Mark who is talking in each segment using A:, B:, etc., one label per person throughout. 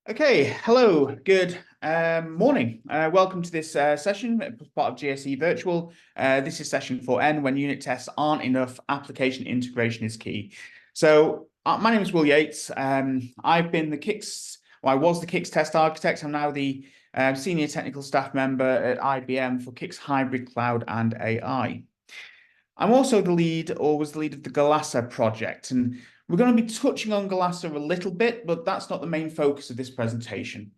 A: Okay, hello, good morning. Welcome to this session, part of GSE Virtual. This is session 4N, when unit tests aren't enough, application integration is key. So my name is Will Yates. I've been the KICS, well, I was the KICS test architect. I'm now the senior technical staff member at IBM for KICS Hybrid Cloud and AI. I'm also the lead, or was the lead of the Galassa project, and we're going to be touching on Galassa a little bit, but that's not the main focus of this presentation.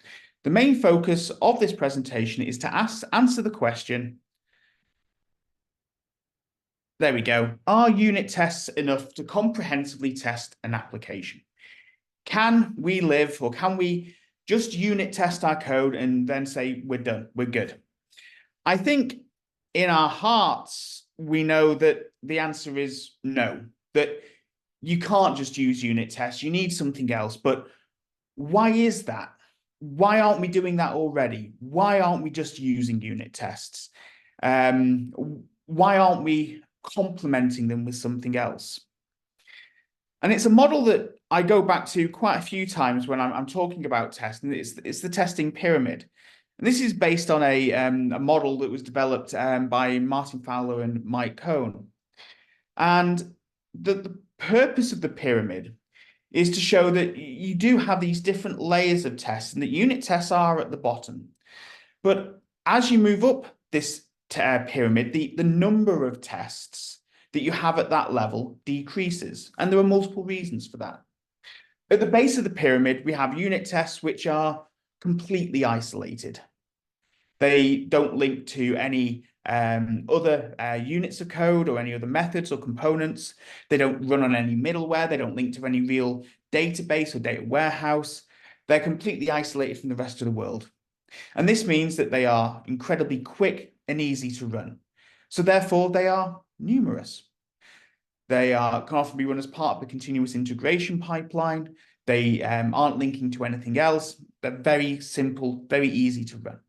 A: The main focus of this presentation is to answer the question, there we go, are unit tests enough to comprehensively test an application? Can we live, or can we just unit test our code and then say we're done, we're good? I think in our hearts, we know that the answer is no, that you can't just use unit tests. You need something else. But why is that? Why aren't we doing that already? Why aren't we just using unit tests? Why aren't we complementing them with something else? And it's a model that I go back to quite a few times when I'm talking about tests, and it's the testing pyramid. And this is based on a model that was developed by Martin Fowler and Mike Cohn. And the purpose of the pyramid is to show that you do have these different layers of tests and that unit tests are at the bottom. But as you move up this pyramid, the number of tests that you have at that level decreases. And there are multiple reasons for that. At the base of the pyramid, we have unit tests which are completely isolated. They don't link to any other units of code or any other methods or components. They don't run on any middleware. They don't link to any real database or data warehouse. They're completely isolated from the rest of the world. And this means that they are incredibly quick and easy to run. So therefore, they are numerous. They can often be run as part of the continuous integration pipeline. They aren't linking to anything else. They're very simple, very easy to run.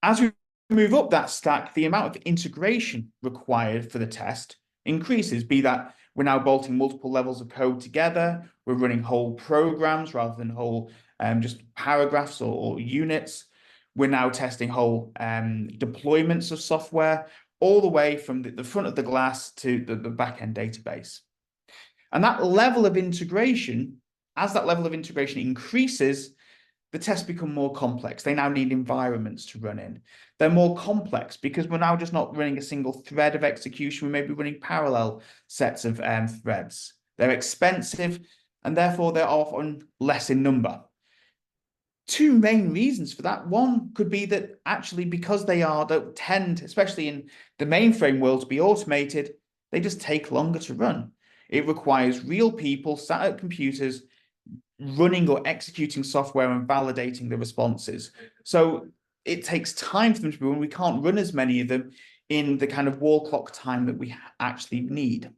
A: As we move up that stack, the amount of integration required for the test increases, be that we're now bolting multiple levels of code together, we're running whole programs rather than whole just paragraphs or units. We're now testing whole deployments of software, all the way from the front of the glass to the backend database. And that level of integration, as that level of integration increases, the tests become more complex. They now need environments to run in. They're more complex because we're now just not running a single thread of execution. We may be running parallel sets of threads. They're expensive, and therefore they're often less in number. Two main reasons for that. One could be that actually because they tend, especially in the mainframe world, to be automated, they just take longer to run. It requires real people sat at computers running or executing software and validating the responses. So it takes time for them to be run. We can't run as many of them in the kind of wall clock time that we actually need.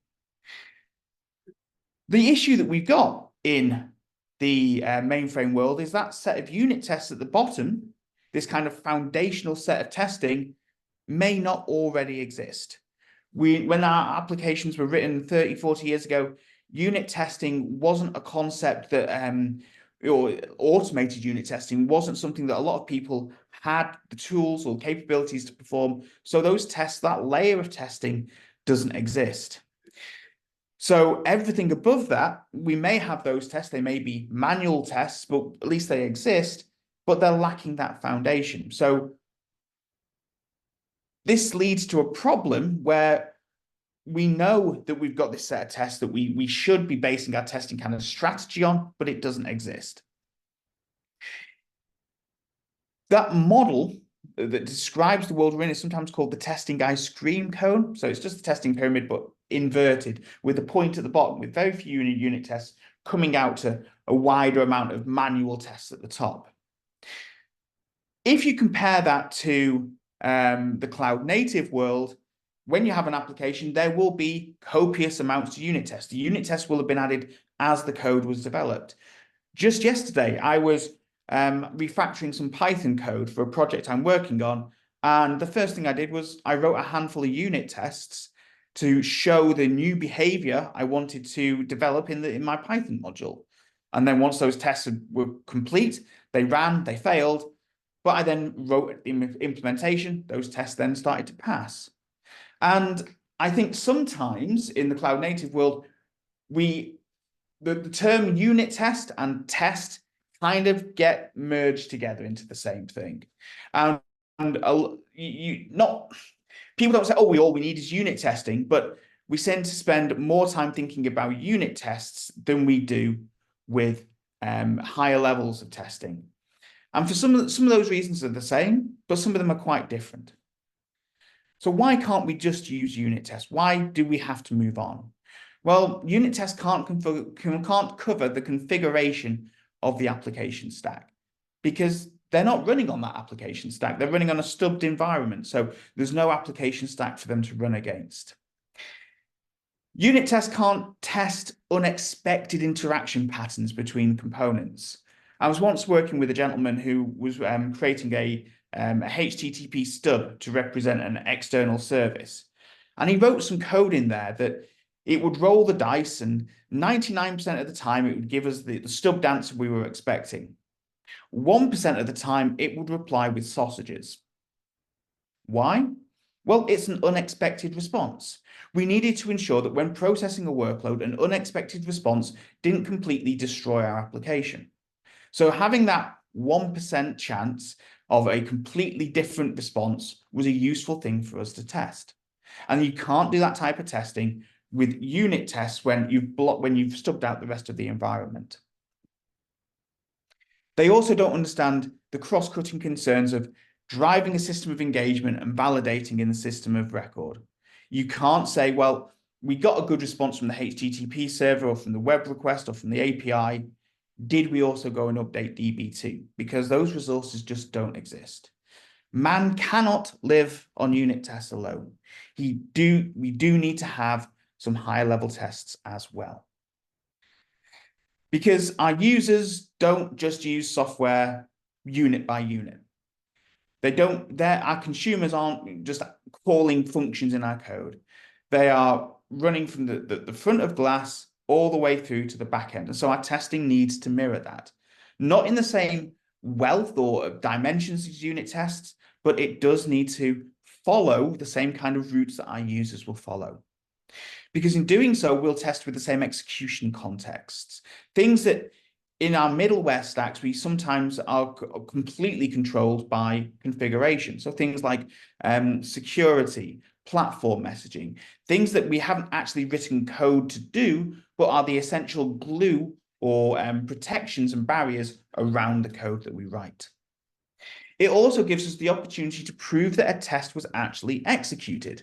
A: The issue that we've got in the mainframe world is that set of unit tests at the bottom, this kind of foundational set of testing, may not already exist. When our applications were written 30, 40 years ago, unit testing wasn't a concept that, or automated unit testing wasn't something that a lot of people had the tools or capabilities to perform. So those tests, that layer of testing doesn't exist. So everything above that, we may have those tests, they may be manual tests, but at least they exist, but they're lacking that foundation. So this leads to a problem where we know that we've got this set of tests that we should be basing our testing kind of strategy on, but it doesn't exist. That model that describes the world we're in is sometimes called the testing ice cream cone. So it's just a testing pyramid, but inverted, with a point at the bottom, with very few unit tests coming out to a wider amount of manual tests at the top. If you compare that to the cloud native world, when you have an application, there will be copious amounts of unit tests. The unit tests will have been added as the code was developed. Just yesterday, I was refactoring some Python code for a project I'm working on. And the first thing I did was I wrote a handful of unit tests to show the new behavior I wanted to develop in my Python module. And then once those tests were complete, they ran, they failed, but I then wrote the implementation, those tests then started to pass. And I think sometimes in the cloud native world, the term unit test and test kind of get merged together into the same thing. And people don't say, oh, all we need is unit testing, but we tend to spend more time thinking about unit tests than we do with higher levels of testing. And for some of those reasons are the same, but some of them are quite different. So why can't we just use unit tests? Why do we have to move on? Well, unit tests can't cover the configuration of the application stack because they're not running on that application stack. They're running on a stubbed environment. So there's no application stack for them to run against. Unit tests can't test unexpected interaction patterns between components. I was once working with a gentleman who was creating a HTTP stub to represent an external service. And he wrote some code in there that it would roll the dice, and 99% of the time it would give us the stubbed answer we were expecting. 1% of the time it would reply with sausages. Why? Well, it's an unexpected response. We needed to ensure that when processing a workload, an unexpected response didn't completely destroy our application. So having that 1% chance of a completely different response was a useful thing for us to test. And you can't do that type of testing with unit tests when you've stubbed out the rest of the environment. They also don't understand the cross-cutting concerns of driving a system of engagement and validating in the system of record. You can't say, well, we got a good response from the HTTP server or from the web request or from the API. Did we also go and update DB2? Because those resources just don't exist. Man cannot live on unit tests alone. We do need to have some higher level tests as well. Because our users don't just use software unit by unit. Our consumers aren't just calling functions in our code. They are running from the front of glass all the way through to the back end. And so our testing needs to mirror that. Not in the same wealth or dimensions as unit tests, but it does need to follow the same kind of routes that our users will follow. Because in doing so, we'll test with the same execution contexts. Things that in our middleware stacks, we sometimes are completely controlled by configuration. So things like security, platform messaging, things that we haven't actually written code to do, but are the essential glue or protections and barriers around the code that we write. It also gives us the opportunity to prove that a test was actually executed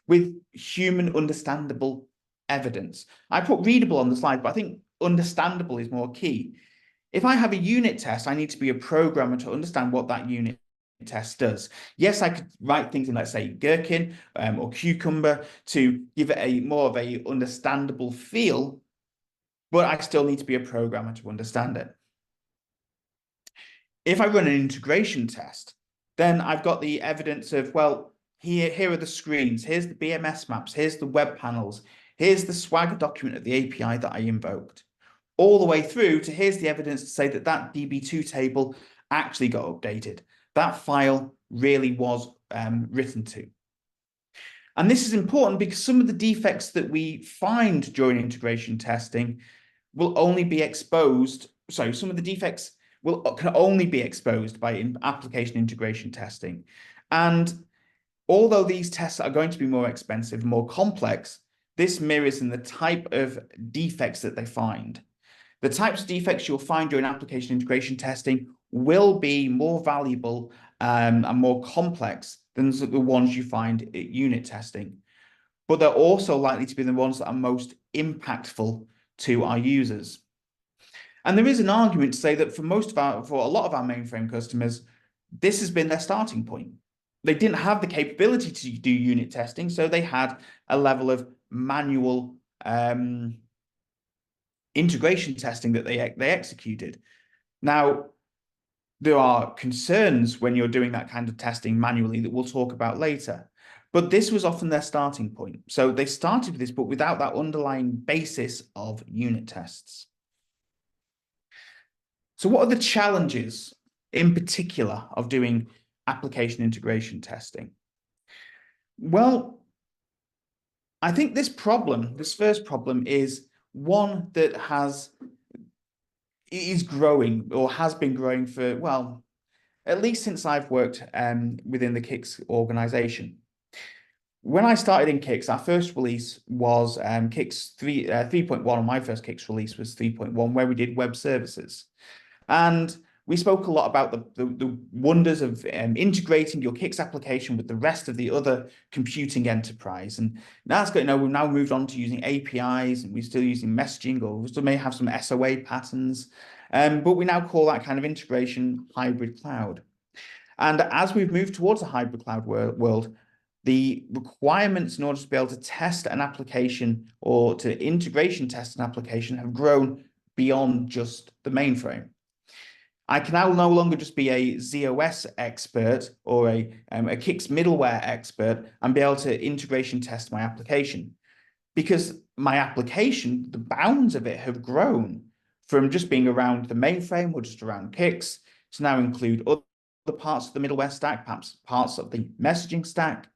A: with human understandable evidence. I put readable on the slide, but I think understandable is more key. If I have a unit test, I need to be a programmer to understand what that unit test does. Yes, I could write things in, let's say, Gherkin or Cucumber to give it a more of a understandable feel, but I still need to be a programmer to understand it. If I run an integration test, then I've got the evidence of, well, here are the screens, here's the BMS maps, here's the web panels, here's the Swagger document of the API that I invoked, all the way through to here's the evidence to say that that DB2 table actually got updated. That file really was written to. And this is important because some of the defects that we find during integration testing will only be exposed. So some of the defects can only be exposed by application integration testing. And although these tests are going to be more expensive, more complex, this mirrors in the type of defects that they find. The types of defects you'll find during application integration testing will be more valuable and more complex than the ones you find at unit testing. But they're also likely to be the ones that are most impactful to our users. And there is an argument to say that for a lot of our mainframe customers, this has been their starting point. They didn't have the capability to do unit testing, so they had a level of manual integration testing that they executed. Now, there are concerns when you're doing that kind of testing manually that we'll talk about later, but this was often their starting point. So they started with this, but without that underlying basis of unit tests. So what are the challenges in particular of doing application integration testing? Well, I think this first problem is one that is growing or has been growing for, well, at least since I've worked within the Kix organization. When I started in Kix, our first release was Kix 3.1, and my first Kix release was 3.1, where we did web services. And we spoke a lot about the wonders of integrating your Kix application with the rest of the other computing enterprise. And now it's got, we've now moved on to using APIs, and we're still using messaging, or we still may have some SOA patterns. But we now call that kind of integration hybrid cloud. And as we've moved towards a hybrid cloud world, the requirements in order to be able to test an application or to integration test an application have grown beyond just the mainframe. I can now no longer just be a z/OS expert or a Kix middleware expert and be able to integration test my application, because my application, the bounds of it have grown from just being around the mainframe or just around Kix to now include other parts of the middleware stack, perhaps parts of the messaging stack,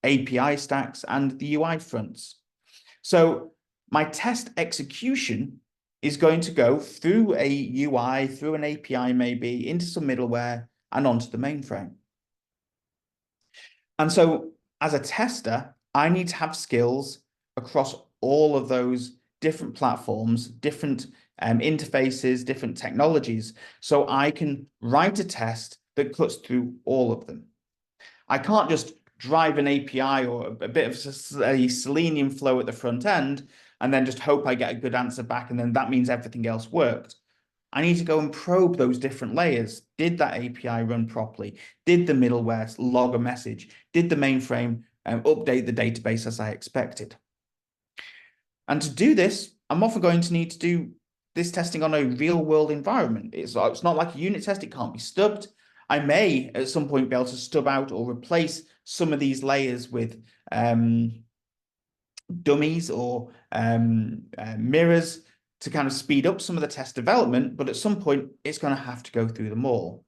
A: API stacks, and the UI fronts. So my test execution is going to go through a UI, through an API maybe, into some middleware and onto the mainframe. And so as a tester, I need to have skills across all of those different platforms, different interfaces, different technologies, so I can write a test that cuts through all of them. I can't just drive an API or a bit of a Selenium flow at the front end and then just hope I get a good answer back, and then that means everything else worked. I need to go and probe those different layers. Did that API run properly? Did the middleware log a message? Did the mainframe update the database as I expected? And to do this, I'm often going to need to do this testing on a real world environment. It's not like a unit test, it can't be stubbed. I may at some point be able to stub out or replace some of these layers with dummies or mirrors to kind of speed up some of the test development, but at some point it's going to have to go through them all.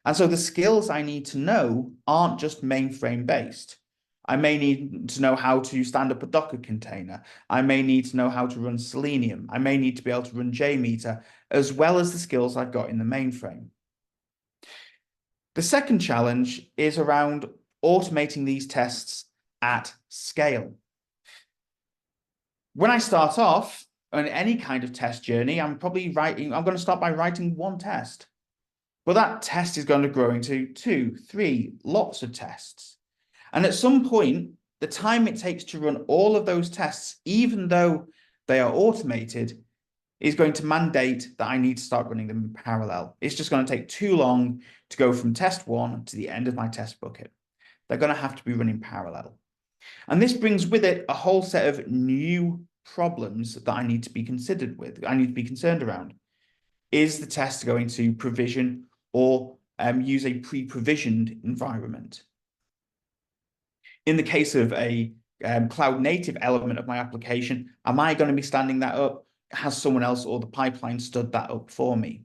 A: And so the skills I need to know aren't just mainframe based. I may need to know how to stand up a Docker container. I may need to know how to run Selenium. I may need to be able to run JMeter, as well as the skills I've got in the mainframe. The second challenge is around automating these tests at scale. When I start off on any kind of test journey, I'm going to start by writing one test. But that test is going to grow into 2, 3, lots of tests. And at some point, the time it takes to run all of those tests, even though they are automated, is going to mandate that I need to start running them in parallel. It's just going to take too long to go from test 1 to the end of my test bucket. They're going to have to be run in parallel. And this brings with it a whole set of new problems that I need to be concerned around. Is the test going to provision or use a pre-provisioned environment? In the case of a cloud native element of my application, am I going to be standing that up? Has someone else or the pipeline stood that up for me?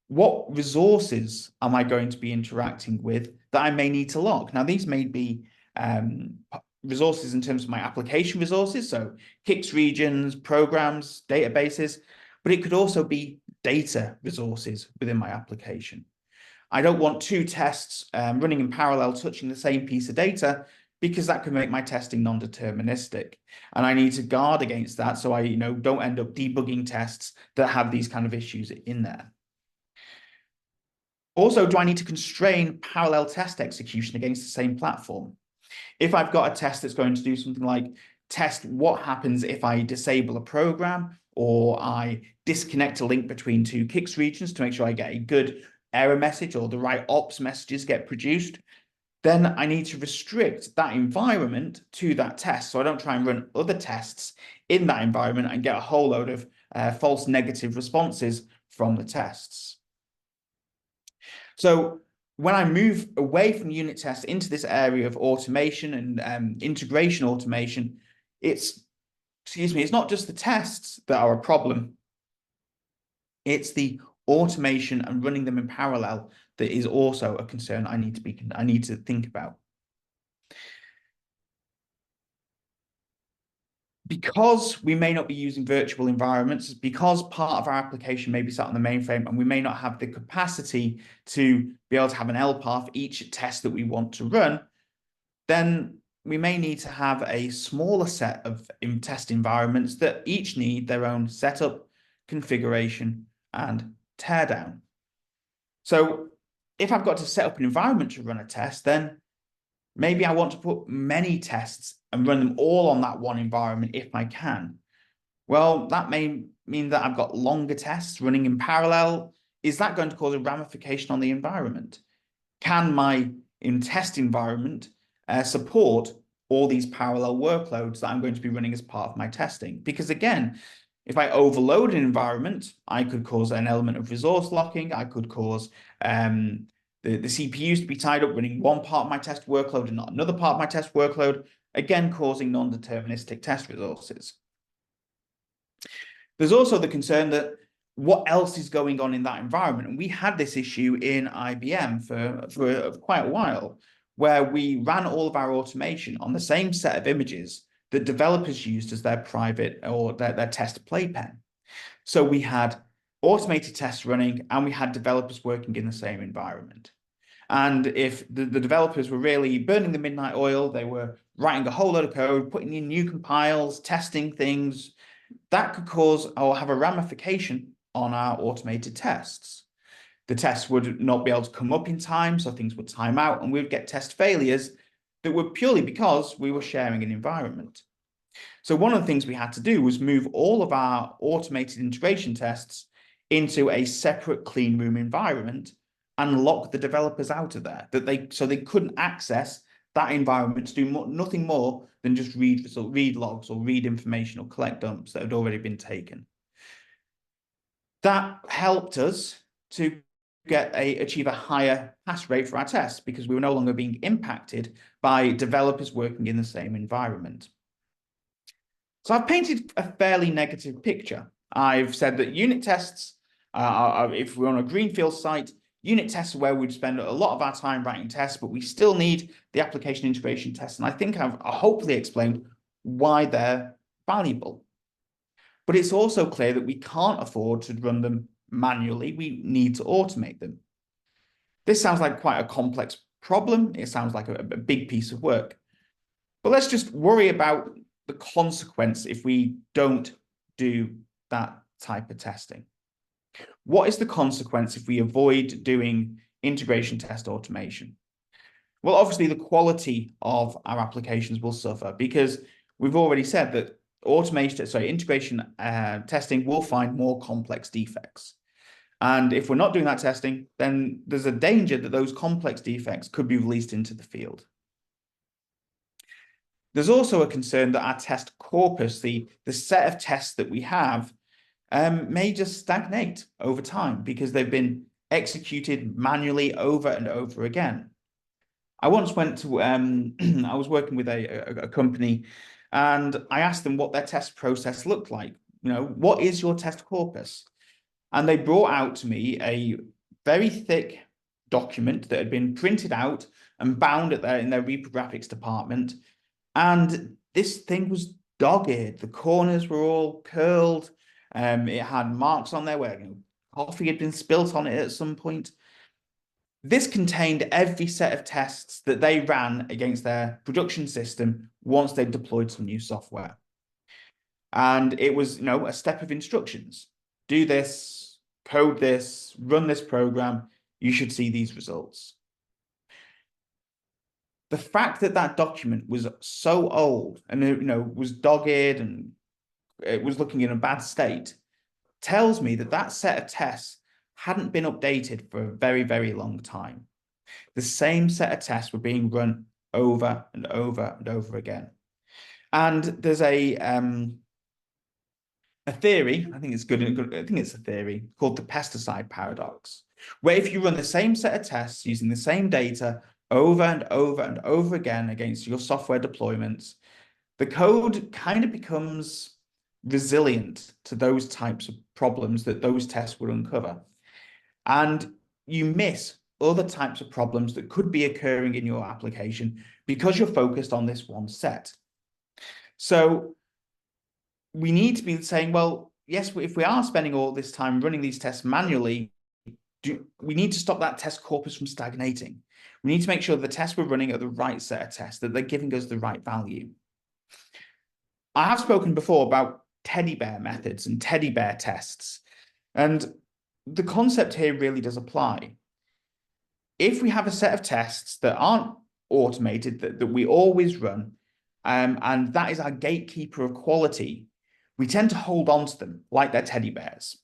A: What resources am I going to be interacting with that I may need to lock? Now, these may be resources in terms of my application resources, so Kix regions, programs, databases, but it could also be data resources within my application. I don't want two tests running in parallel touching the same piece of data, because that could make my testing non-deterministic. And I need to guard against that so I don't end up debugging tests that have these kind of issues in there. Also, do I need to constrain parallel test execution against the same platform? If I've got a test that's going to do something like test what happens if I disable a program, or I disconnect a link between two Kix regions to make sure I get a good error message or the right ops messages get produced, then I need to restrict that environment to that test, so I don't try and run other tests in that environment and get a whole load of false negative responses from the tests. So when I move away from unit tests into this area of automation and integration automation, it's not just the tests that are a problem. It's the automation and running them in parallel that is also a concern I need to think about. Because we may not be using virtual environments, because part of our application may be sat on the mainframe and we may not have the capacity to be able to have an LPAR for each test that we want to run, then we may need to have a smaller set of test environments that each need their own setup, configuration, and teardown. So if I've got to set up an environment to run a test, then maybe I want to put many tests and run them all on that one environment if I can. Well, that may mean that I've got longer tests running in parallel. Is that going to cause a ramification on the environment? Can my test environment support all these parallel workloads that I'm going to be running as part of my testing? Because again, if I overload an environment, I could cause an element of resource locking. I could cause the CPUs to be tied up running one part of my test workload and not another part of my test workload, again, causing non-deterministic test resources. There's also the concern that what else is going on in that environment? And we had this issue in IBM for quite a while, where we ran all of our automation on the same set of images that developers used as their private or their test playpen. So we had automated tests running and we had developers working in the same environment. And if the developers were really burning the midnight oil, they were writing a whole load of code, putting in new compiles, testing things, that could cause or have a ramification on our automated tests. The tests would not be able to come up in time, so things would time out, and we would get test failures that were purely because we were sharing an environment. So one of the things we had to do was move all of our automated integration tests into a separate clean room environment and lock the developers out of there, so they couldn't access that environment to do nothing more than just read logs or read information or collect dumps that had already been taken. That helped us to achieve a higher pass rate for our tests because we were no longer being impacted by developers working in the same environment. So I've painted a fairly negative picture. I've said that unit tests, if we're on a greenfield site, unit tests are where we'd spend a lot of our time writing tests, but we still need the application integration tests. And I think I've hopefully explained why they're valuable. But it's also clear that we can't afford to run them manually. We need to automate them. This sounds like quite a complex problem. It sounds like a big piece of work. But let's just worry about the consequence if we don't do that type of testing. What is the consequence if we avoid doing integration test automation? Well, obviously, the quality of our applications will suffer because we've already said that integration testing will find more complex defects. And if we're not doing that testing, then there's a danger that those complex defects could be released into the field. There's also a concern that our test corpus, the set of tests that we have, may just stagnate over time because they've been executed manually over and over again. I once went to, I was working with a company and I asked them what their test process looked like. You know, what is your test corpus? And they brought out to me a very thick document that had been printed out and bound in their reprographics department. And this thing was dog-eared. The corners were all curled. It had marks on there where coffee had been spilt on it at some point. This contained every set of tests that they ran against their production system once they'd deployed some new software. And it was, a step of instructions. Do this, code this, run this program. You should see these results. The fact that that document was so old and, was dog-eared and it was looking in a bad state tells me that that set of tests hadn't been updated for a very, very long time. The same set of tests were being run over and over and over again. And there's a theory, I think it's good, I think it's a theory called the pesticide paradox, where if you run the same set of tests using the same data over and over and over again against your software deployments, the code kind of becomes resilient to those types of problems that those tests would uncover. and you miss other types of problems that could be occurring in your application because you're focused on this one set. So we need to be saying, well, yes, if we are spending all this time running these tests manually, we need to stop that test corpus from stagnating. We need to make sure the tests we're running are the right set of tests, that they're giving us the right value. I have spoken before about teddy bear methods and teddy bear tests, and the concept here really does apply. If we have a set of tests that aren't automated, that we always run, and that is our gatekeeper of quality, we tend to hold on to them like they're teddy bears.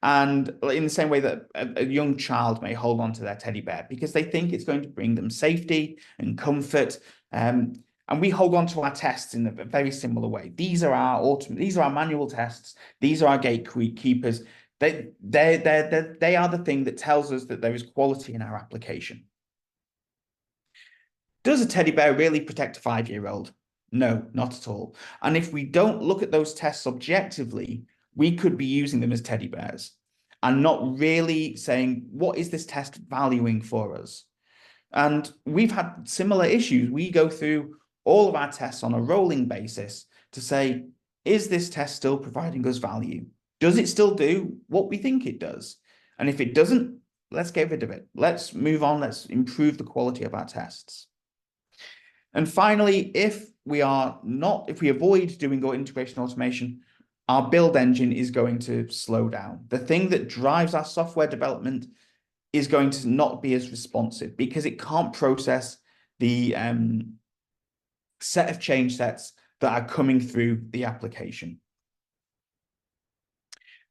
A: And in the same way that a young child may hold on to their teddy bear because they think it's going to bring them safety and comfort. And we hold on to our tests in a very similar way. These are our manual tests. These are our gatekeepers. They are the thing that tells us that there is quality in our application. Does a teddy bear really protect a 5-year-old? No, not at all. And if we don't look at those tests objectively, we could be using them as teddy bears and not really saying, what is this test valuing for us? And we've had similar issues. We go through all of our tests on a rolling basis to say, is this test still providing us value? Does it still do what we think it does? And if it doesn't, let's get rid of it. Let's move on. Let's improve the quality of our tests. And finally, if we avoid doing our integration automation, our build engine is going to slow down. The thing that drives our software development is going to not be as responsive because it can't process the set of change sets that are coming through the application.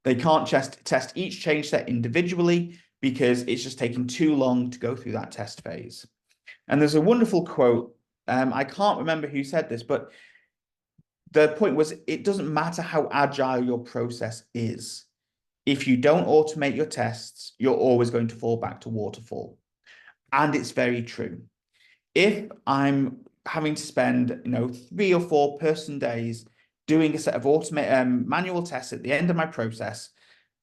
A: They can't test each change set individually because it's just taking too long to go through that test phase. And there's a wonderful quote. I can't remember who said this, but the point was, it doesn't matter how agile your process is. If you don't automate your tests, you're always going to fall back to waterfall. And it's very true. If I'm having to spend, 3 or 4 person days doing a set of manual tests at the end of my process,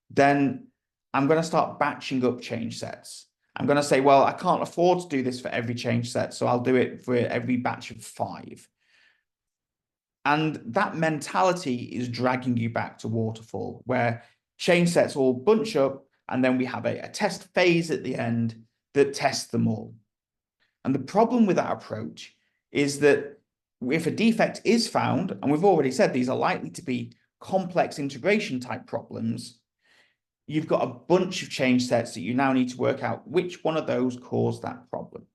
A: then I'm going to start batching up change sets. I'm going to say, well, I can't afford to do this for every change set, so I'll do it for every batch of 5. And that mentality is dragging you back to waterfall, where change sets all bunch up, and then we have a test phase at the end that tests them all. And the problem with that approach is that if a defect is found, and we've already said these are likely to be complex integration type problems, you've got a bunch of change sets that you now need to work out which one of those caused that problem.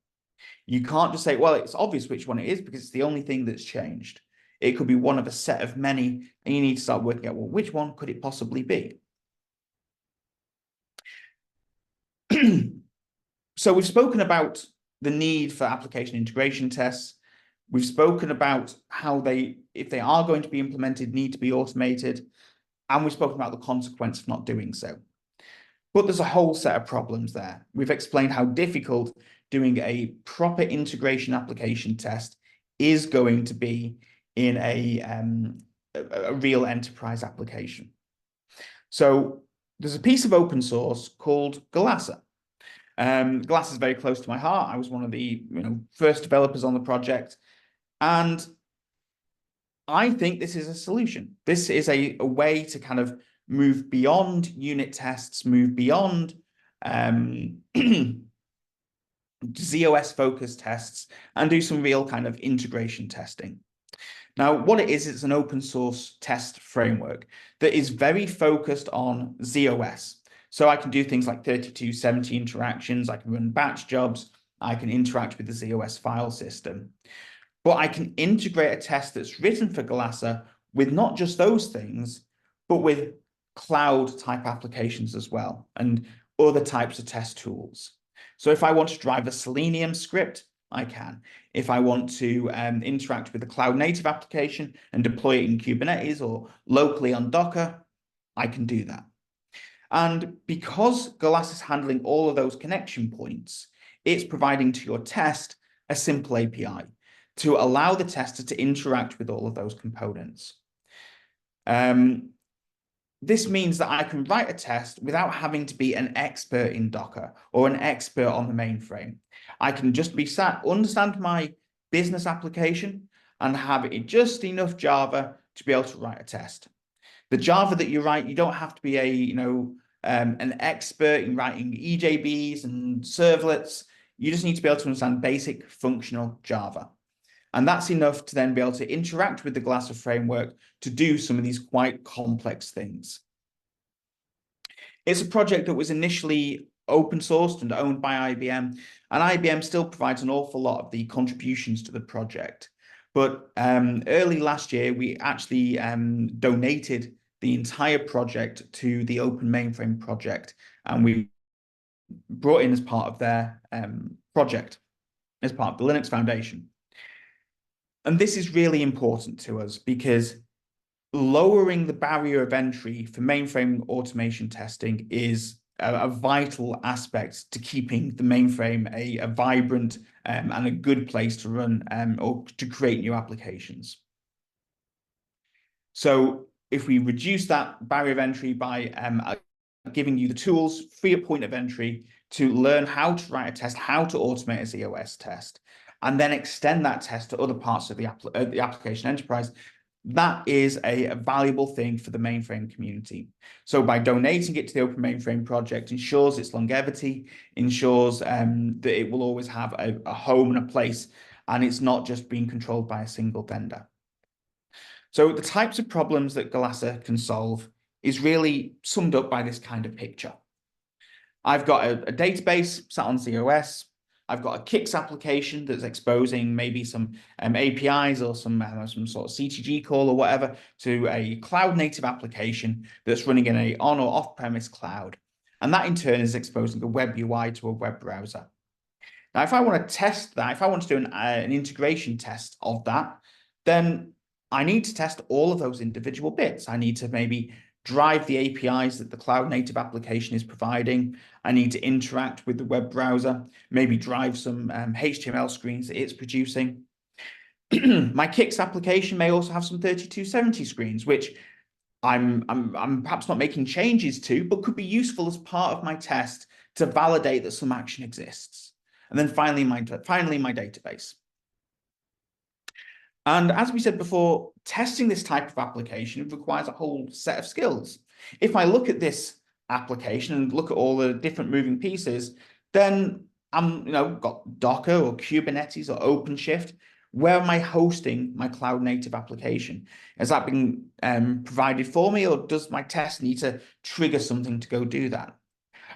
A: You can't just say, well, it's obvious which one it is because it's the only thing that's changed. It could be one of a set of many, and you need to start working out, well, which one could it possibly be? So we've spoken about the need for application integration tests. We've spoken about how they, if they are going to be implemented, need to be automated. And we've spoken about the consequence of not doing so. But there's a whole set of problems there. We've explained how difficult doing a proper integration application test is going to be in a real enterprise application. So there's a piece of open source called Galassa. Galassa is very close to my heart. I was one of the first developers on the project. And I think this is a solution. This is a way to kind of move beyond unit tests, move beyond ZOS-focused tests, and do some real kind of integration testing. Now, what it is, it's an open source test framework that is very focused on ZOS. So I can do things like 3270 interactions, I can run batch jobs, I can interact with the ZOS file system. But I can integrate a test that's written for Galassa with not just those things, but with cloud type applications as well, and other types of test tools. So if I want to drive a Selenium script, I can. If I want to interact with a cloud native application and deploy it in Kubernetes or locally on Docker, I can do that. And because Galassa is handling all of those connection points, it's providing to your test a simple API to allow the tester to interact with all of those components. this means that I can write a test without having to be an expert in Docker or an expert on the mainframe. I can just understand my business application and have it just enough Java to be able to write a test. The Java that you write, you don't have to be an expert in writing EJBs and servlets. You just need to be able to understand basic functional Java. And that's enough to then be able to interact with the Glasser framework to do some of these quite complex things. It's a project that was initially open sourced and owned by IBM, and IBM still provides an awful lot of the contributions to the project. But early last year, we actually donated the entire project to the Open Mainframe project, and we brought in as part of their project, as part of the Linux Foundation. And this is really important to us because lowering the barrier of entry for mainframe automation testing is a vital aspect to keeping the mainframe a vibrant and a good place to run or to create new applications. So if we reduce that barrier of entry by giving you the tools, free a point of entry to learn how to write a test, how to automate a ZOS test, and then extend that test to other parts of the application enterprise, that is a valuable thing for the mainframe community. So by donating it to the Open Mainframe project ensures its longevity, ensures that it will always have a home and a place, and it's not just being controlled by a single vendor. So the types of problems that Glasser can solve is really summed up by this kind of picture. I've got a database sat on ZOS. I've got a Kix application that's exposing maybe some APIs or some sort of CTG call or whatever to a cloud native application that's running in a on or off premise cloud. And that in turn is exposing a web UI to a web browser. Now, if I want to test that, if I want to do an integration test of that, then I need to test all of those individual bits. I need to maybe drive the APIs that the cloud native application is providing. I need to interact with the web browser, maybe drive some HTML screens that it's producing. My Kix application may also have some 3270 screens, which I'm perhaps not making changes to, but could be useful as part of my test to validate that some action exists. And then finally, my database. And as we said before, testing this type of application requires a whole set of skills. If I look at this application and look at all the different moving pieces, then I'm, got Docker or Kubernetes or OpenShift. Where am I hosting my cloud native application? Is that being provided for me, or does my test need to trigger something to go do that?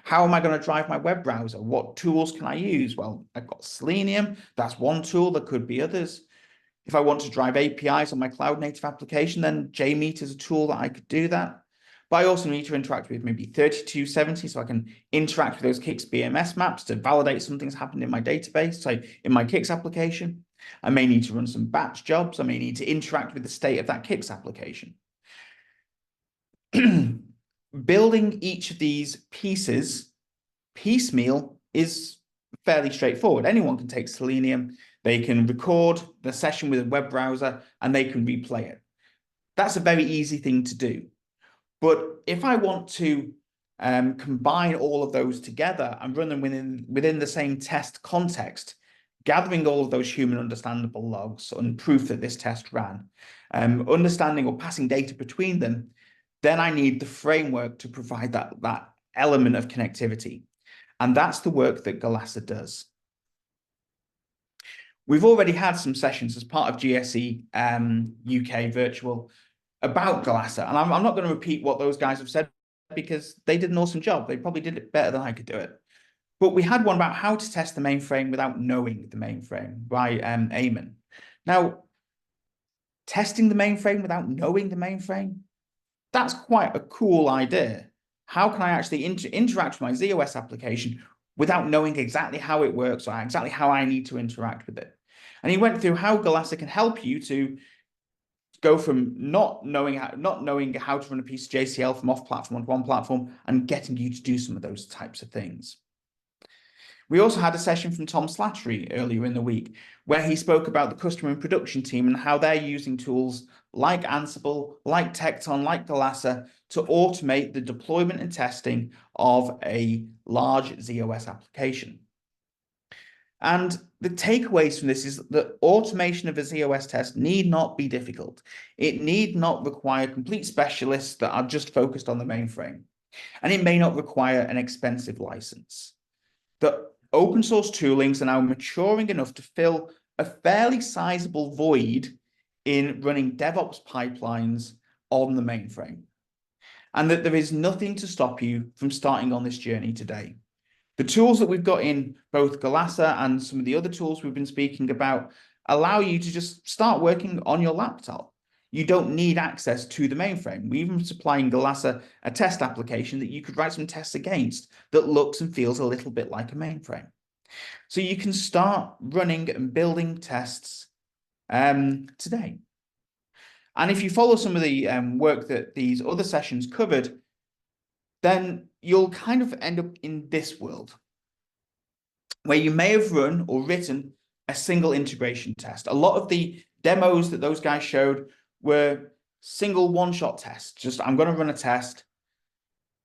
A: How am I going to drive my web browser? What tools can I use? Well, I've got Selenium. That's one tool. There could be others. If I want to drive APIs on my cloud native application, then JMeet is a tool that I could do that. But I also need to interact with maybe 3270, so I can interact with those Kix BMS maps to validate something's happened in my database. So in my Kix application, I may need to run some batch jobs. I may need to interact with the state of that Kix application. Building each of these pieces piecemeal is fairly straightforward. Anyone can take Selenium, they can record the session with a web browser, and they can replay it. That's a very easy thing to do. But if I want to combine all of those together and run them within the same test context, gathering all of those human understandable logs and proof that this test ran, understanding or passing data between them, then I need the framework to provide that element of connectivity. And that's the work that Glasser does. We've already had some sessions as part of GSE UK Virtual about Glasser, and I'm not going to repeat what those guys have said because they did an awesome job. They probably did it better than I could do it. But we had one about how to test the mainframe without knowing the mainframe by Eamon. Now, testing the mainframe without knowing the mainframe, that's quite a cool idea. How can I actually interact with my ZOS application without knowing exactly how it works or exactly how I need to interact with it? And he went through how Glasser can help you to go from not knowing how to run a piece of JCL from off platform onto one platform and getting you to do some of those types of things. We also had a session from Tom Slattery earlier in the week, where he spoke about the customer and production team and how they're using tools like Ansible, like Tekton, like Galassa to automate the deployment and testing of a large z/OS application. And the takeaways from this is that automation of a z/OS test need not be difficult. It need not require complete specialists that are just focused on the mainframe. And it may not require an expensive license. The open source toolings are now maturing enough to fill a fairly sizable void in running DevOps pipelines on the mainframe. And that there is nothing to stop you from starting on this journey today. The tools that we've got in both Galassa and some of the other tools we've been speaking about allow you to just start working on your laptop. You don't need access to the mainframe. We're even supplying Galassa a test application that you could write some tests against that looks and feels a little bit like a mainframe. So you can start running and building tests today. And if you follow some of the work that these other sessions covered, then you'll kind of end up in this world where you may have run or written a single integration test. A lot of the demos that those guys showed were single one-shot tests. Just, I'm going to run a test.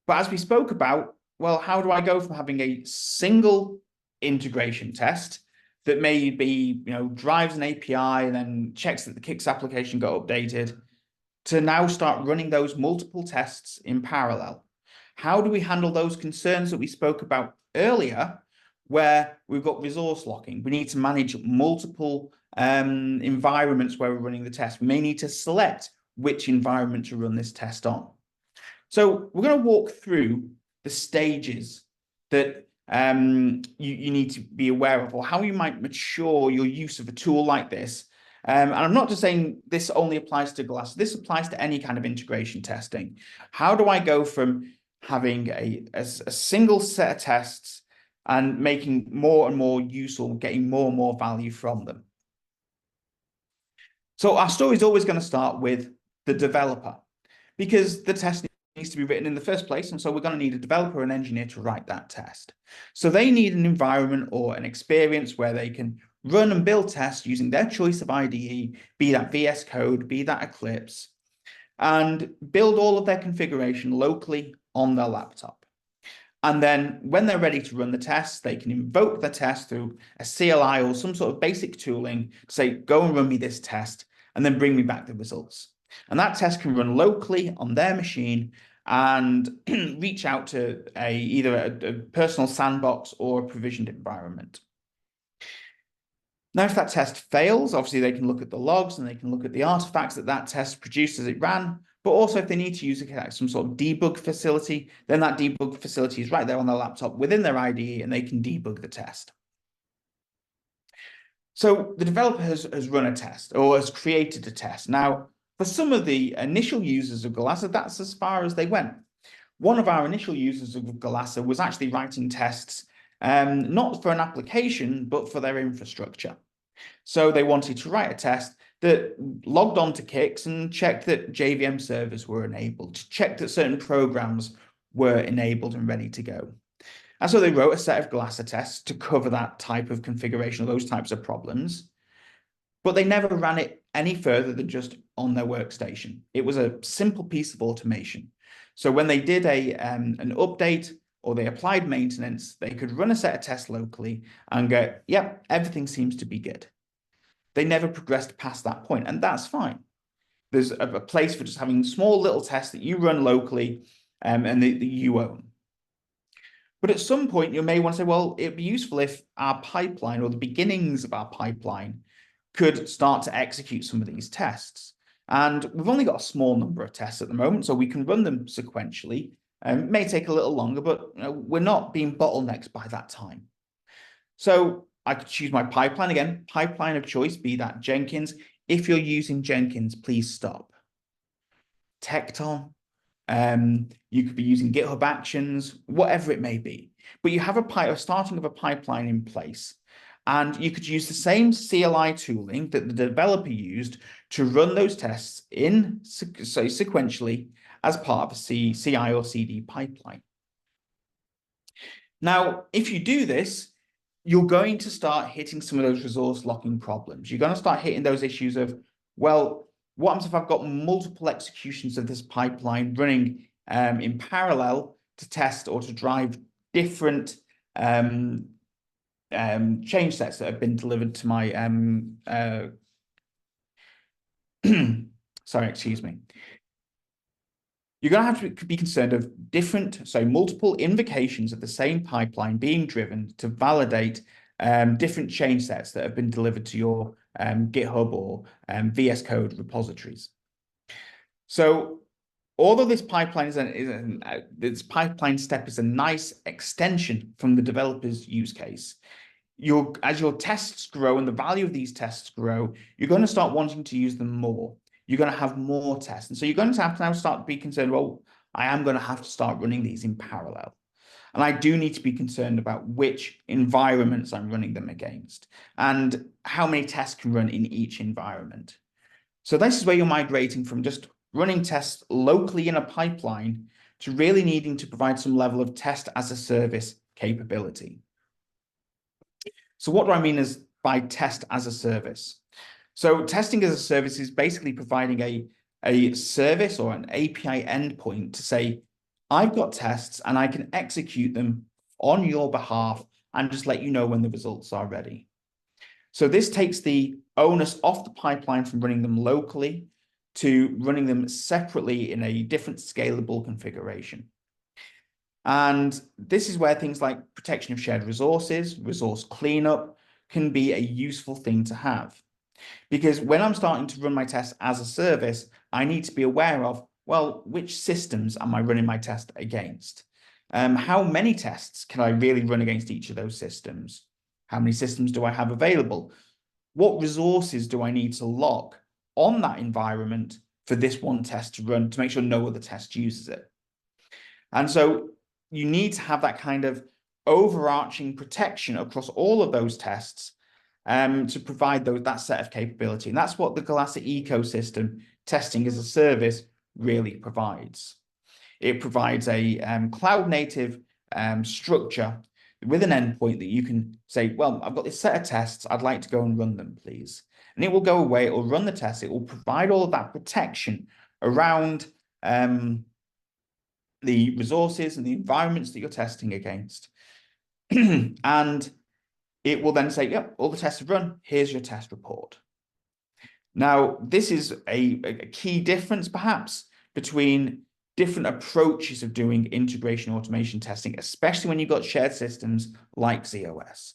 A: But as we spoke about, well, how do I go from having a single integration test that may be, drives an API and then checks that the Kix application got updated to now start running those multiple tests in parallel? How do we handle those concerns that we spoke about earlier, where we've got resource locking? We need to manage multiple environments where we're running the test. We may need to select which environment to run this test on. So we're going to walk through the stages that you need to be aware of, or how you might mature your use of a tool like this. And I'm not just saying this only applies to Galassa. This applies to any kind of integration testing. How do I go from having a single set of tests and making more and more use or getting more and more value from them? So our story is always going to start with the developer, because the test needs to be written in the first place. And so we're going to need a developer and engineer to write that test. So they need an environment or an experience where they can run and build tests using their choice of IDE, be that VS Code, be that Eclipse, and build all of their configuration locally on their laptop. And then when they're ready to run the tests, they can invoke the test through a CLI or some sort of basic tooling to say, go and run me this test, and then bring me back the results. And that test can run locally on their machine and reach out to either a personal sandbox or a provisioned environment. Now, if that test fails, obviously they can look at the logs and they can look at the artifacts that that test produced as it ran. But also if they need to use some sort of debug facility, then that debug facility is right there on their laptop within their IDE, and they can debug the test. So the developer has run a test or has created a test. Now, for some of the initial users of Galassa, that's as far as they went. One of our initial users of Galassa was actually writing tests, not for an application, but for their infrastructure. So they wanted to write a test that logged on to Kix and checked that JVM servers were enabled, checked that certain programs were enabled and ready to go. And so they wrote a set of Galassa tests to cover that type of configuration or those types of problems, but they never ran it any further than just on their workstation. It was a simple piece of automation. So when they did an update or they applied maintenance, they could run a set of tests locally and go, yep, everything seems to be good. They never progressed past that point, and that's fine. There's a place for just having small little tests that you run locally and that you own. But at some point, you may want to say, well, it'd be useful if our pipeline or the beginnings of our pipeline could start to execute some of these tests. And we've only got a small number of tests at the moment, so we can run them sequentially. It may take a little longer, but we're not being bottlenecked by that time. So I could choose my pipeline again, pipeline of choice, be that Jenkins. If you're using Jenkins, please stop. Tekton, you could be using GitHub Actions, whatever it may be. But you have a starting of a pipeline in place. And you could use the same CLI tooling that the developer used to run those tests in, say, sequentially as part of a CI or CD pipeline. Now, if you do this, you're going to start hitting some of those resource locking problems. You're going to start hitting those issues of, well, what happens if I've got multiple executions of this pipeline running in parallel to test or to drive different change sets that have been delivered to my sorry, excuse me. You're going to have to be concerned of multiple invocations of the same pipeline being driven to validate different change sets that have been delivered to your GitHub or VS Code repositories. So although this pipeline this pipeline step is a nice extension from the developer's use case, as your tests grow and the value of these tests grow, you're going to start wanting to use them more. You're going to have more tests. And so you're going to have to now start to be concerned, well, I am going to have to start running these in parallel. And I do need to be concerned about which environments I'm running them against and how many tests can run in each environment. So this is where you're migrating from just running tests locally in a pipeline to really needing to provide some level of test as a service capability. So what do I mean by test as a service? So testing as a service is basically providing a service or an API endpoint to say, I've got tests and I can execute them on your behalf and just let you know when the results are ready. So this takes the onus off the pipeline from running them locally to running them separately in a different scalable configuration. And this is where things like protection of shared resources, resource cleanup can be a useful thing to have. Because when I'm starting to run my tests as a service, I need to be aware of, well, which systems am I running my test against? How many tests can I really run against each of those systems? How many systems do I have available? What resources do I need to lock on that environment for this one test to run to make sure no other test uses it? And so you need to have that kind of overarching protection across all of those tests to provide that set of capability. And that's what the Golasa ecosystem testing as a service really provides. It provides a cloud native structure with an endpoint that you can say, well, I've got this set of tests, I'd like to go and run them, please. And it will go away, it will run the test, it will provide all of that protection around the resources and the environments that you're testing against. And it will then say, yep, all the tests have run, here's your test report. Now, this is a key difference, perhaps, between different approaches of doing integration automation testing, especially when you've got shared systems like z/OS.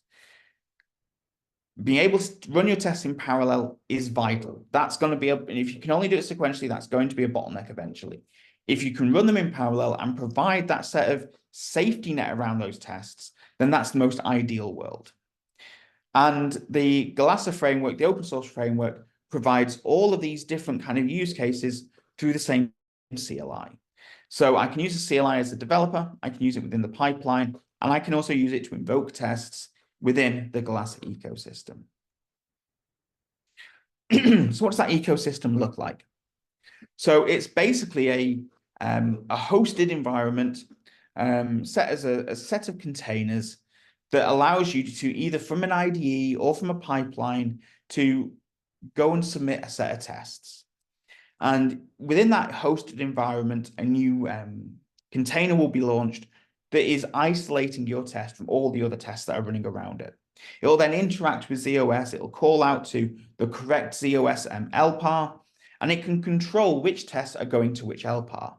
A: Being able to run your tests in parallel is vital. That's going to be and if you can only do it sequentially, that's going to be a bottleneck eventually. If you can run them in parallel and provide that set of safety net around those tests, then that's the most ideal world. And the Golasa framework, the open source framework, provides all of these different kind of use cases through the same CLI. So I can use the CLI as a developer, I can use it within the pipeline, and I can also use it to invoke tests within the Golasa ecosystem. So what does that ecosystem look like? So it's basically a hosted environment set as a set of containers that allows you to either from an IDE or from a pipeline to go and submit a set of tests. And within that hosted environment, a new container will be launched that is isolating your test from all the other tests that are running around it. It will then interact with z/OS. It will call out to the correct z/OS LPAR, and it can control which tests are going to which LPAR.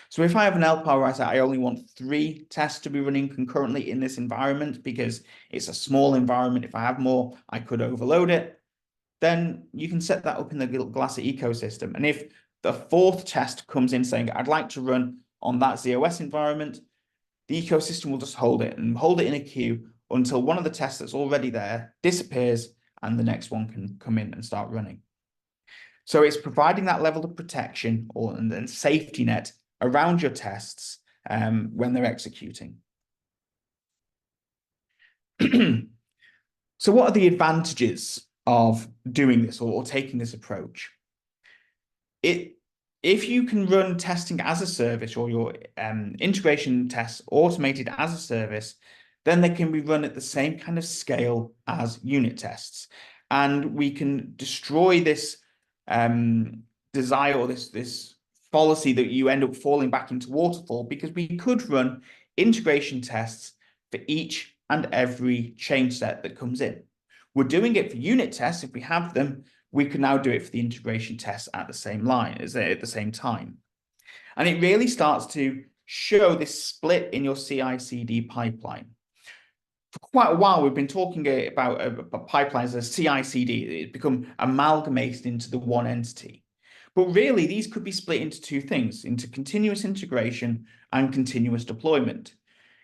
A: So if I have an LPAR where I say I only want 3 tests to be running concurrently in this environment because it's a small environment, if I have more, I could overload it, then you can set that up in the Golasa ecosystem. And if the 4th test comes in saying, I'd like to run on that z/OS environment, the ecosystem will just hold it in a queue until one of the tests that's already there disappears and the next one can come in and start running. So it's providing that level of protection and safety net around your tests when they're executing. So what are the advantages of doing this or taking this approach? If you can run testing as a service or your integration tests automated as a service, then they can be run at the same kind of scale as unit tests. And we can destroy this desire or this fallacy that you end up falling back into waterfall, because we could run integration tests for each and every change set that comes in. We're doing it for unit tests. If we have them, we can now do it for the integration tests at the same line, at the same time. And it really starts to show this split in your CI/CD pipeline. For quite a while, we've been talking about pipelines as CI/CD. It's become amalgamated into the one entity. But really, these could be split into two things, into continuous integration and continuous deployment.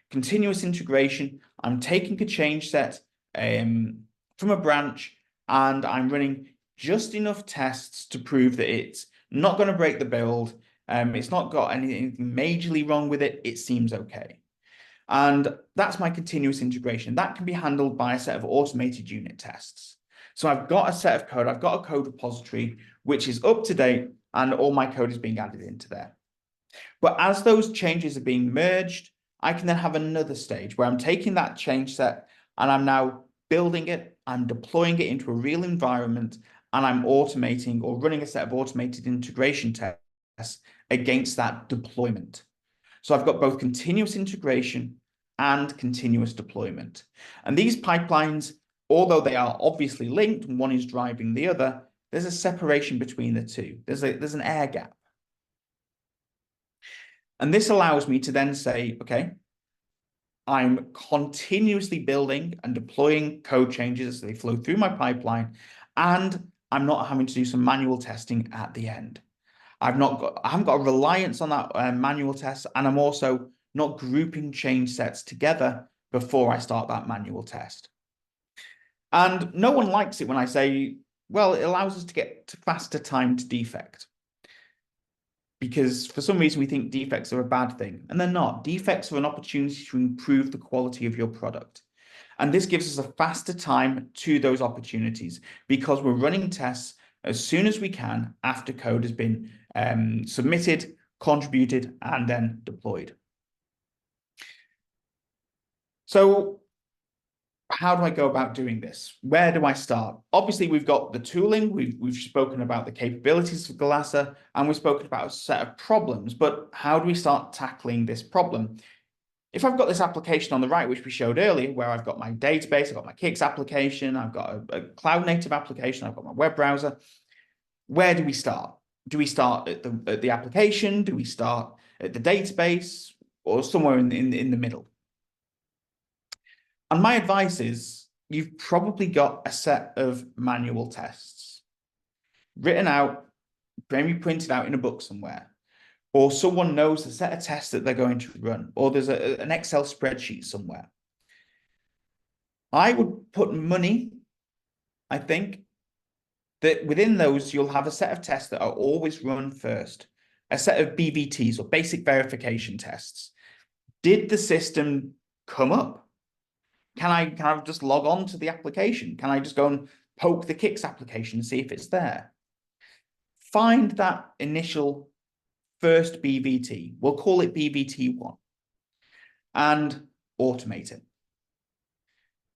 A: Continuous integration, I'm taking a change set from a branch and I'm running just enough tests to prove that it's not going to break the build. It's not got anything majorly wrong with it. It seems okay. And that's my continuous integration. That can be handled by a set of automated unit tests. So I've got a set of code, I've got a code repository, which is up to date, and all my code is being added into there. But as those changes are being merged, I can then have another stage where I'm taking that change set and I'm now building it, I'm deploying it into a real environment, and I'm automating or running a set of automated integration tests against that deployment. So I've got both continuous integration and continuous deployment. And these pipelines, although they are obviously linked and one is driving the other, there's a separation between the two. There's an air gap. And this allows me to then say, okay, I'm continuously building and deploying code changes as they flow through my pipeline, and I'm not having to do some manual testing at the end. I haven't got a reliance on that manual test, and I'm also not grouping change sets together before I start that manual test. And no one likes it when I say, well, it allows us to get to faster time to defect. Because for some reason we think defects are a bad thing, and they're not. Defects are an opportunity to improve the quality of your product. And this gives us a faster time to those opportunities because we're running tests as soon as we can after code has been submitted, contributed, and then deployed. So how do I go about doing this? Where do I start? Obviously, we've got the tooling, we've spoken about the capabilities of Glasser, and we've spoken about a set of problems, but how do we start tackling this problem? If I've got this application on the right, which we showed earlier, where I've got my database, I've got my Kix application, I've got a cloud native application, I've got my web browser, where do we start? Do we start at the application? Do we start at the database, or somewhere in the middle? And my advice is you've probably got a set of manual tests written out, maybe printed out in a book somewhere, or someone knows the set of tests that they're going to run, or there's an Excel spreadsheet somewhere. I would put money, I think, that within those, you'll have a set of tests that are always run first, a set of BVTs or basic verification tests. Did the system come up? Can I just log on to the application? Can I just go and poke the Kix application and see if it's there? Find that initial first BVT. We'll call it BVT1 and automate it.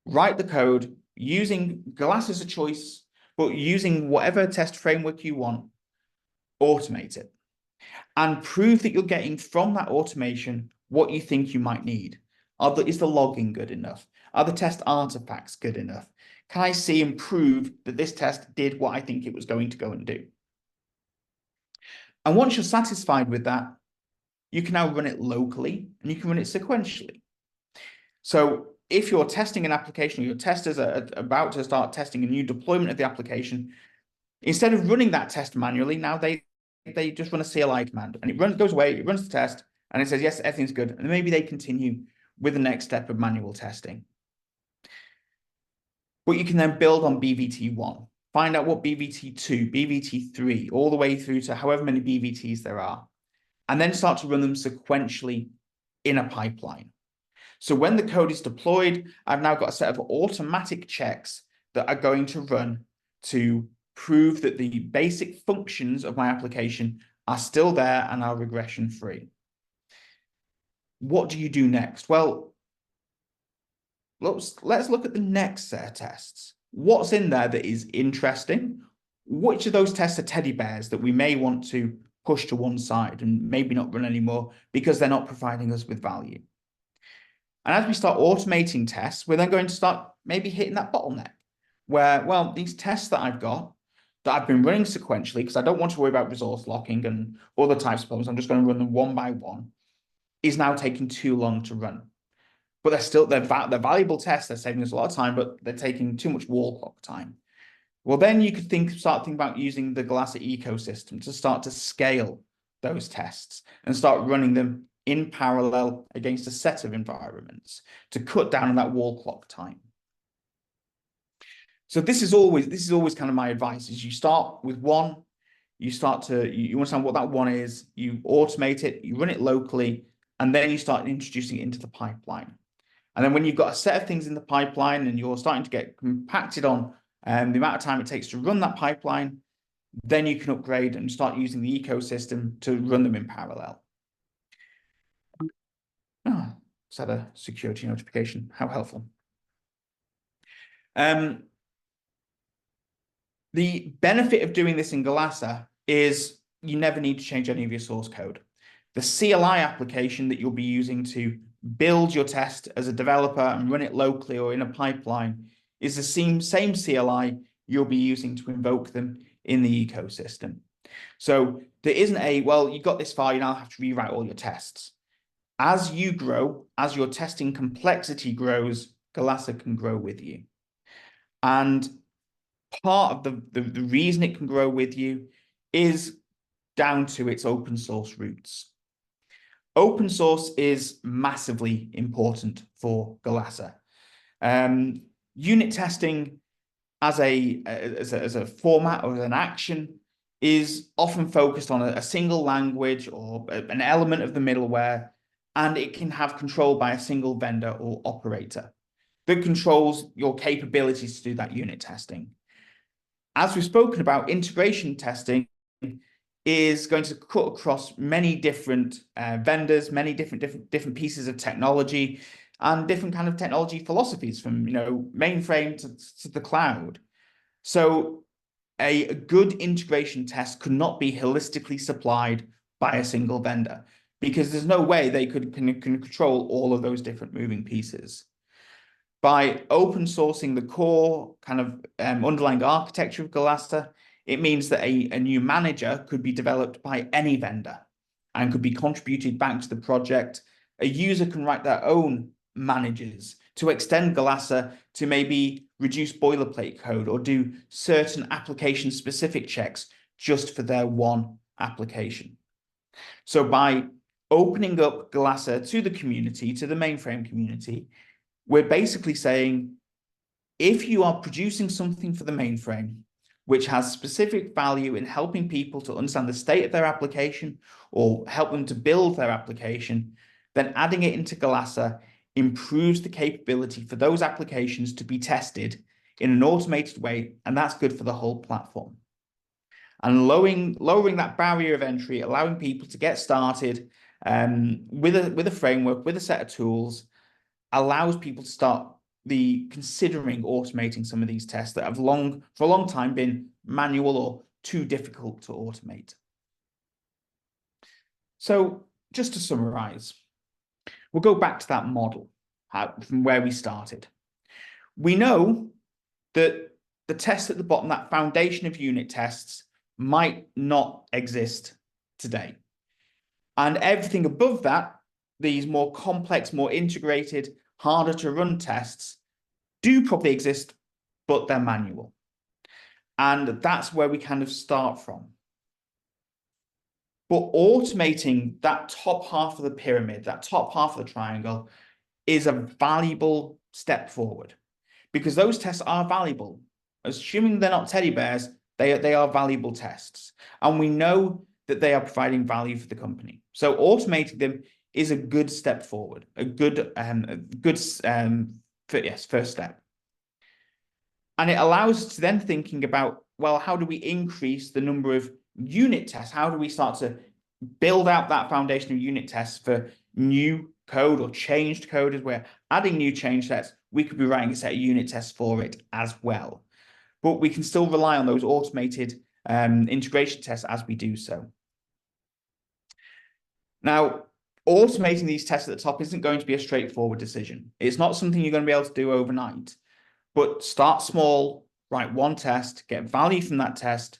A: Write the code using Glass as a choice, but using whatever test framework you want, automate it. And prove that you're getting from that automation what you think you might need. Is the logging good enough? Are the test artifacts good enough? Can I see and prove that this test did what I think it was going to go and do? And once you're satisfied with that, you can now run it locally and you can run it sequentially. So if you're testing an application or your testers are about to start testing a new deployment of the application, instead of running that test manually, now they just run a CLI command and it goes away, it runs the test and it says, yes, everything's good. And maybe they continue with the next step of manual testing. But you can then build on BVT1, find out what BVT2, BVT3, all the way through to however many BVTs there are, and then start to run them sequentially in a pipeline. So when the code is deployed, I've now got a set of automatic checks that are going to run to prove that the basic functions of my application are still there and are regression free. What do you do next? Well, let's look at the next set of tests. What's in there that is interesting? Which of those tests are teddy bears that we may want to push to one side and maybe not run anymore because they're not providing us with value? And as we start automating tests, we're then going to start maybe hitting that bottleneck where, well, these tests that I've got that I've been running sequentially, because I don't want to worry about resource locking and other types of problems, I'm just going to run them one by one, is now taking too long to run. But they're valuable tests, they're saving us a lot of time, but they're taking too much wall clock time. Well, then you could start thinking about using the Galasa ecosystem to start to scale those tests and start running them in parallel against a set of environments to cut down on that wall clock time. So this is always kind of my advice: is you start with one, you understand what that one is, you automate it, you run it locally, and then you start introducing it into the pipeline. And then when you've got a set of things in the pipeline and you're starting to get compacted on the amount of time it takes to run that pipeline, then you can upgrade and start using the ecosystem to run them in parallel. Oh, is that a security notification? How helpful. The benefit of doing this in Galasa is you never need to change any of your source code. The CLI application that you'll be using to build your test as a developer and run it locally or in a pipeline is the same CLI you'll be using to invoke them in the ecosystem. So there isn't well, you got this far, you now have to rewrite all your tests. As you grow, as your testing complexity grows, Galasa can grow with you. And part of the reason it can grow with you is down to its open source roots. Open source is massively important for Galasa. Unit testing as a format or as an action is often focused on a single language or an element of the middleware, and it can have control by a single vendor or operator that controls your capabilities to do that unit testing. As we've spoken about, integration testing is going to cut across many different vendors, many different pieces of technology, and different kind of technology philosophies, from mainframe to the cloud. So a good integration test could not be holistically supplied by a single vendor, because there's no way they can control all of those different moving pieces. By open sourcing the core kind of underlying architecture of Galasa, it means that a new manager could be developed by any vendor and could be contributed back to the project. A user can write their own managers to extend Galasa to maybe reduce boilerplate code or do certain application-specific checks just for their one application. So by opening up Galasa to the community, to the mainframe community, we're basically saying, if you are producing something for the mainframe, which has specific value in helping people to understand the state of their application or help them to build their application, then adding it into Galasa improves the capability for those applications to be tested in an automated way, and that's good for the whole platform. And lowering that barrier of entry, allowing people to get started with a framework, with a set of tools, allows people to start considering automating some of these tests that have for a long time been manual or too difficult to automate. So just to summarize, we'll go back to that model from where we started. We know that the test at the bottom, that foundation of unit tests, might not exist today. And everything above that, these more complex, more integrated, harder to run tests, do probably exist, but they're manual. And that's where we kind of start from. But automating that top half of the pyramid, that top half of the triangle, is a valuable step forward, because those tests are valuable. Assuming they're not teddy bears, they are valuable tests. And we know that they are providing value for the company. So automating them is a good step forward, a good first step. And it allows us to then thinking about, well, how do we increase the number of unit tests? How do we start to build out that foundation of unit tests for new code or changed code, as we're adding new change sets, we could be writing a set of unit tests for it as well. But we can still rely on those automated integration tests as we do so. Now, automating these tests at the top isn't going to be a straightforward decision. It's not something you're going to be able to do overnight, but start small, write one test, get value from that test,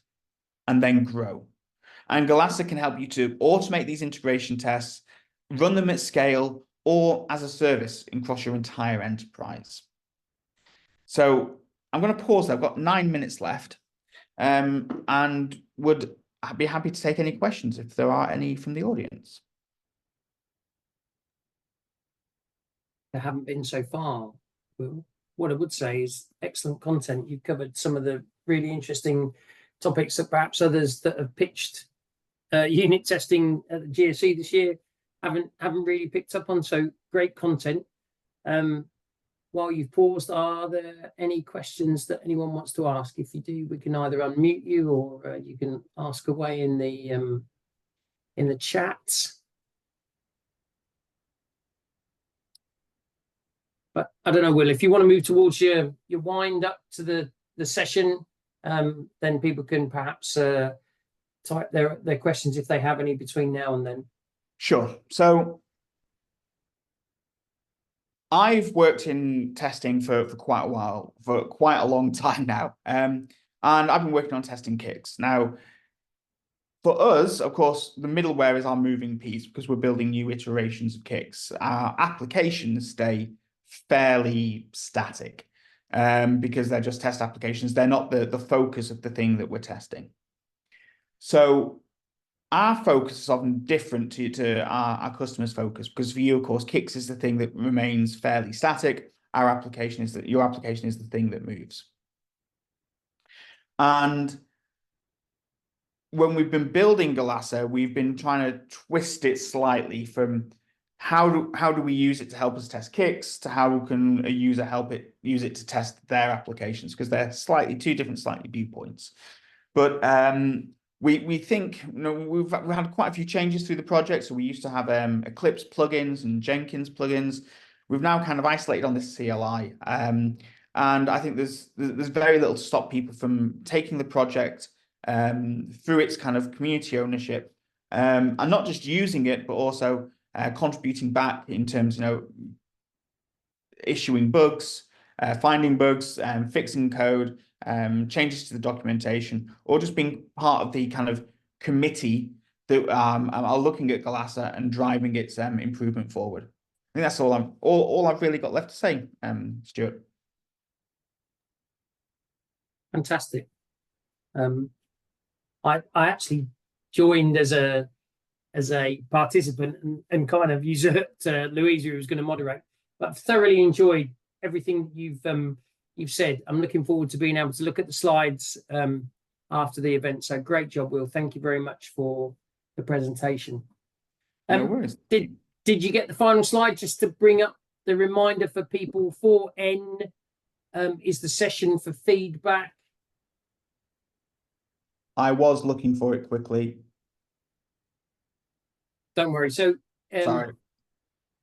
A: and then grow. And Golasa can help you to automate these integration tests, run them at scale, or as a service across your entire enterprise. So I'm going to pause there. I've got 9 minutes left, and would be happy to take any questions if there are any from the audience.
B: There haven't been so far. Well, what I would say is excellent content. You've covered some of the really interesting topics that perhaps others that have pitched unit testing at the GSE this year haven't really picked up on. So great content. While you've paused, are there any questions that anyone wants to ask? If you do, we can either unmute you or you can ask away in the chat. But I don't know, Will, if you want to move towards your wind up to the session, then people can perhaps type their questions if they have any between now and then.
A: Sure. So I've worked in testing for quite a while, for quite a long time now. And I've been working on testing kicks. Now, for us, of course, the middleware is our moving piece because we're building new iterations of kicks. Our applications stay fairly static because they're just test applications. They're not the focus of the thing that we're testing. So our focus is often different to our customers' focus, because for you, of course, kicks is the thing that remains fairly static. Our application is that your application is the thing that moves. And when we've been building Golasa, we've been trying to twist it slightly from how do we use it to help us test kicks to how can a user use it to test their applications, because they're two different viewpoints. But we think, we've had quite a few changes through the project. So we used to have Eclipse plugins and Jenkins plugins. We've now kind of isolated on this CLI, and I think there's very little to stop people from taking the project through its kind of community ownership, and not just using it, but also contributing back in terms, issuing bugs, finding bugs, fixing code, changes to the documentation, or just being part of the kind of committee that are looking at Golasa and driving its improvement forward. I think that's all I've really got left to say, Stuart.
B: Fantastic. I actually joined as a participant and kind of usurped Louisa, who was going to moderate, but I've thoroughly enjoyed everything you've said. I'm looking forward to being able to look at the slides after the event. So great job, Will. Thank you very much for the presentation.
A: No worries.
B: Did you get the final slide just to bring up the reminder for people? 4N is the session for feedback.
A: I was looking for it quickly.
B: Don't worry. So
A: sorry,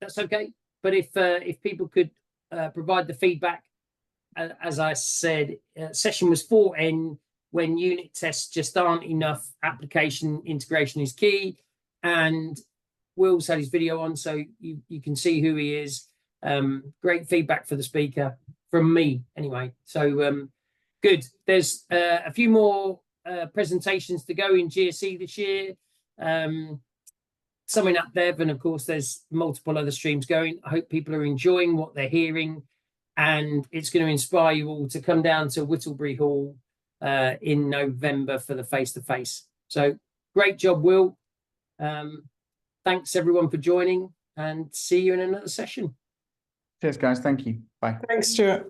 B: that's okay. But if people could provide the feedback, as I said, session was 4N, when unit tests just aren't enough. Application integration is key, and Will's had his video on, so you can see who he is. Great feedback for the speaker from me, anyway. So good. There's a few more presentations to go in GSE this year. Summing up Dev, and of course there's multiple other streams going. I hope people are enjoying what they're hearing, and it's going to inspire you all to come down to Whittlebury Hall in November for the face-to-face. So great job, Will. Thanks everyone for joining, and see you in another session.
A: Cheers, guys. Thank you. Bye.
C: Thanks, Stuart.